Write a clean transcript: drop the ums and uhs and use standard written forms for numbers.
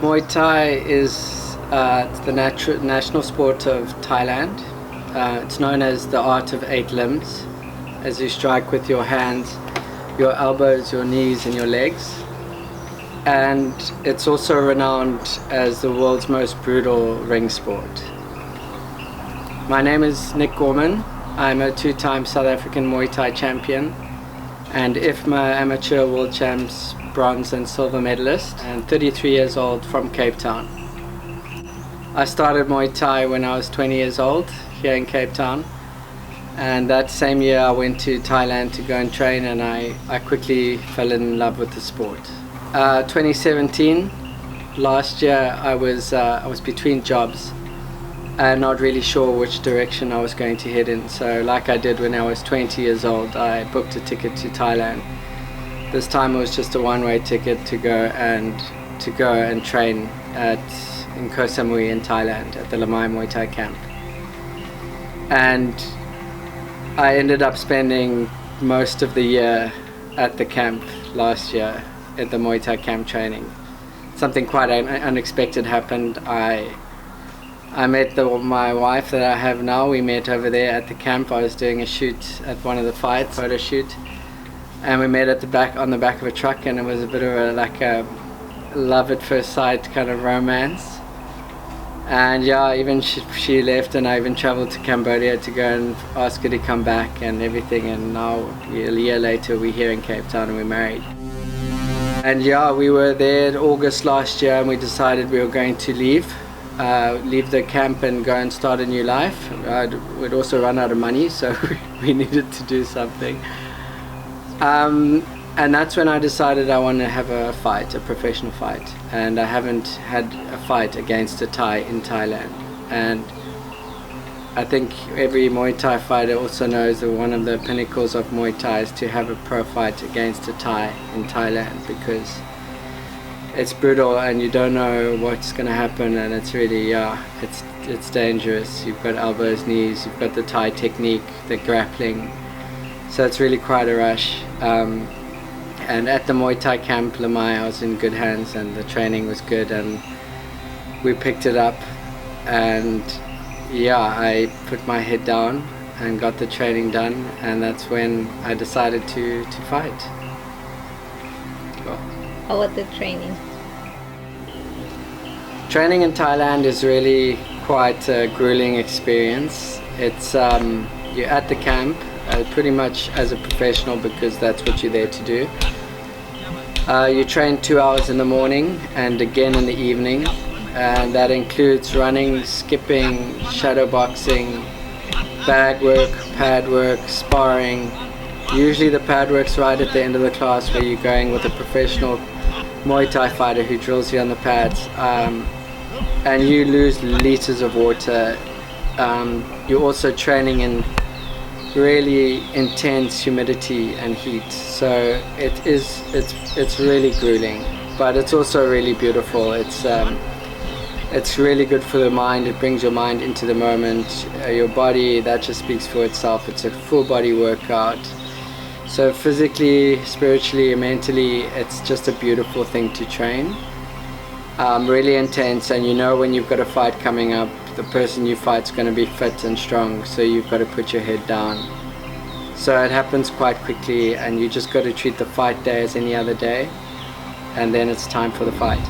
Muay Thai is the national sport of Thailand. It's known as the art of 8 limbs, as you strike with your hands, your elbows, your knees and your legs. And it's also renowned as the world's most brutal ring sport. My name is Nick Gorman. I'm a 2-time South African Muay Thai champion and IFMA amateur world champs bronze and silver medalist, and 33 years old from Cape Town. I started Muay Thai when I was 20 years old here in Cape Town, and that same year I went to Thailand to go and train, and I quickly fell in love with the sport. 2017, last year, I was between jobs and not really sure which direction I was going to head in. So like I did when I was 20 years old, I booked a ticket to Thailand. This time it was just a one-way ticket to go and train in Koh Samui in Thailand at the Lamai Muay Thai Camp. And I ended up spending most of the year at the camp last year at the Muay Thai camp training. Something quite unexpected happened. I met my wife that I have now. We met over there at the camp. I was doing a shoot at one of the fights, photo shoot, and we met at on the back of a truck, and it was a bit of a love at first sight kind of romance. And yeah, even she left, and I even traveled to Cambodia to go and ask her to come back and everything, and now a year later we're here in Cape Town and we're married. And yeah, we were there in August last year, and we decided we were going to leave the camp and go and start a new life. We'd also run out of money, so we needed to do something. And that's when I decided I want to have a fight, a professional fight. And I haven't had a fight against a Thai in Thailand. And I think every Muay Thai fighter also knows that one of the pinnacles of Muay Thai is to have a pro fight against a Thai in Thailand, because it's brutal and you don't know what's going to happen, and it's really, it's dangerous. You've got elbows, knees, you've got the Thai technique, the grappling. So it's really quite a rush. And at the Muay Thai camp Lamai, I was in good hands and the training was good, and we picked it up, and yeah, I put my head down and got the training done, and that's when I decided to fight. How was the training? Training in Thailand is really quite a grueling experience. It's you're at the camp pretty much as a professional, because that's what you're there to do. You train 2 hours in the morning and again in the evening, and that includes running, skipping, shadow boxing, bag work, pad work, sparring. Usually the pad work's right at the end of the class, where you're going with a professional Muay Thai fighter who drills you on the pads, and you lose liters of water. You're also training in really intense humidity and heat, so it's really grueling, but it's also really beautiful. It's really good for the mind. It brings your mind into the moment. Your body, that just speaks for itself. It's a full body workout. So physically, spiritually, mentally, it's just a beautiful thing to train. Really intense, and you know when you've got a fight coming up, the person you fight's going to be fit and strong, so you've got to put your head down. So it happens quite quickly, and you just got to treat the fight day as any other day, and then it's time for the fight.